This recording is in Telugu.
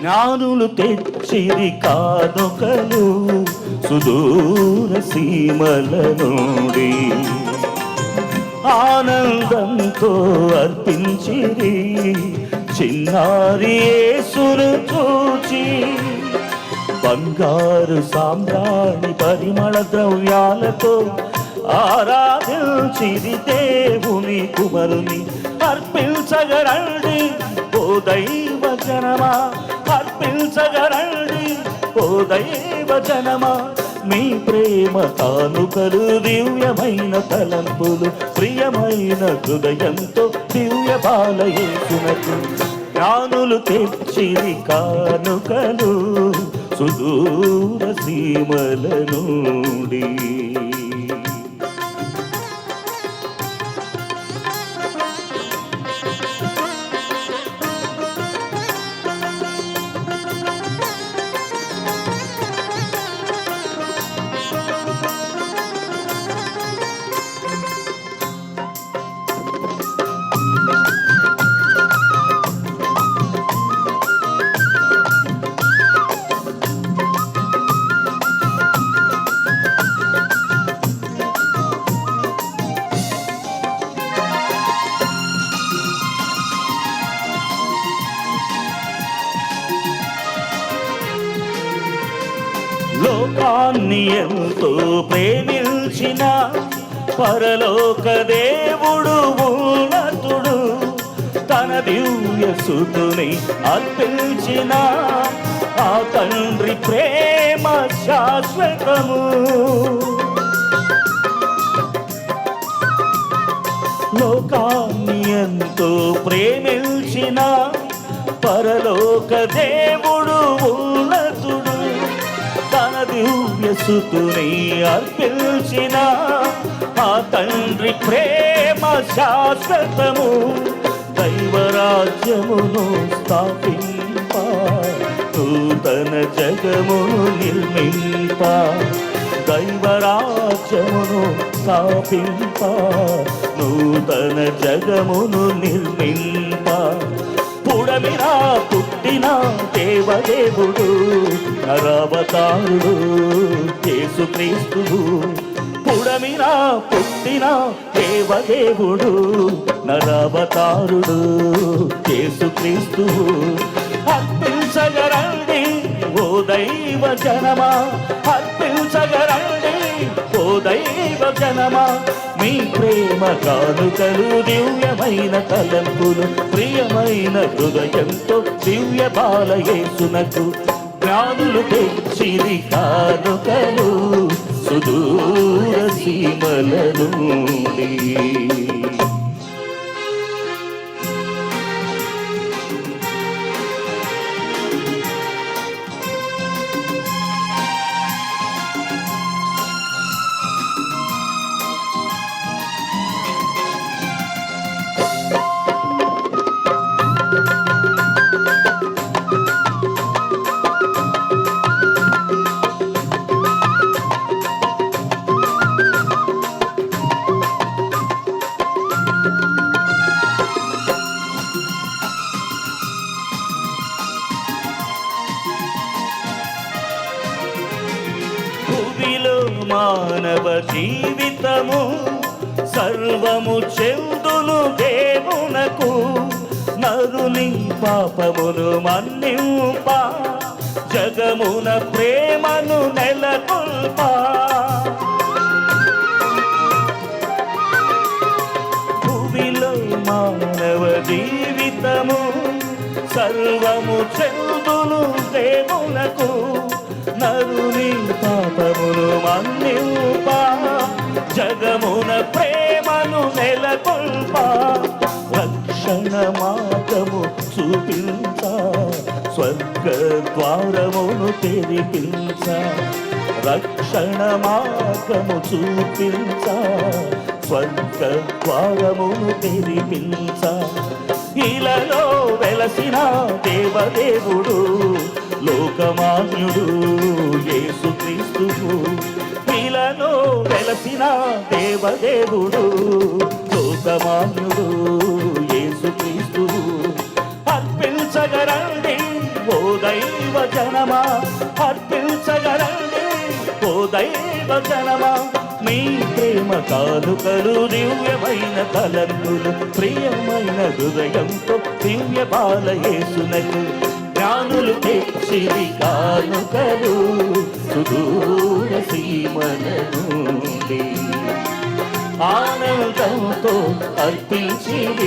జ్ఞానులు తెచ్చిరి కానుకలు సుదూర సీమల నుండి, ఆనందంతో అర్పించిరి చిన్నారి యేసును చూచి. బంగారు సామ్రాణి పరిమళ ద్రవ్యాలతో ఆరాధించిరి దేవుని కుమరుని. అర్పించగరండి ఓ దైవ జనమా, అర్పించగరండి ఓ దైవ జనమా. మీ ప్రేమ కానుకలు దివ్యమైన తలంపులు, ప్రియమైన హృదయంతో దివ్య బాలయేసునకు. జ్ఞానులు తెచ్చిరి కానుకలు సుదూర సీమల నుండి. లోకాన్ని ఎంతో ప్రేమించిన పరలోక దేవుడు ఉన్నతుడు, తన దివ్య సుతుని అర్పించిన ఆ తండ్రి ప్రేమ శాశ్వతము. లోకాన్ని ఎంతో ప్రేమించిన పరలోక దేవుడు ఉన్నతుడు, తన దివ్య సుతుని అర్పించిన ఆ తండ్రి ప్రేమ శాశ్వతము. దైవరాజ్యమును స్థాపింప నూతన జగమును నిర్మింప, దైవరాజ్యమును స్థాపింప నూతన జగమును నిర్మింప. పుడమినా పుట్టిన దేవదేవుడు నరావతారుడు యేసుక్రీస్తువు. పుడమినా పుట్టిన దేవదేవుడు నరావతారుడు యేసుక్రీస్తువు. అర్పించగరండి ఓ దైవ జనమా, అర్పించగరండి ఓ దైవ జనమా. మీ ప్రేమ కానుకలు దివ్యమైన తలంపులు, ప్రియమైన హృదయంతో దివ్య బాలయేసునకు. జ్ఞానులు తెచ్చిరి కానుకలు సుదూర సీమల నుండి. మానవ జీవితము సర్వము చెందును దేవునకు. నరుని పాపమును మన్నింప జగమున ప్రేమను నెలకొల్ప. భూమిలో మానవ జీవితము సర్వము చెందును దేవునకు. నరుని పాపమును మన్నింప జగమున ప్రేమను నెలకొల్ప. రక్షణ మార్గము చూపించ స్వర్గ ద్వారమును తెరిపించ. రక్షణ మార్గము చూపించ స్వర్గ ద్వారమును తెరిపించ. ఇలలో వెలసిన దేవదేవుడు లోకమాన్యుడు యేసుక్రీస్తువు. ఇలలో వెలసిన దేవదేవుడు లోకమాన్యుడు యేసుక్రీస్తువు. అర్పించగరండి ఓ దైవ జనమా అర్పించగలండి, ఓ దైవ జనమా మీ ప్రేమ కానుకలు, దివ్యమైన తలంపులు, ప్రియమైన హృదయంతో దివ్య బాలయేసునకు జ్ఞానులు తెచ్చిరి కానుకలు సుదూర సీమల నుండి. ఆనందంతో అర్పించిరి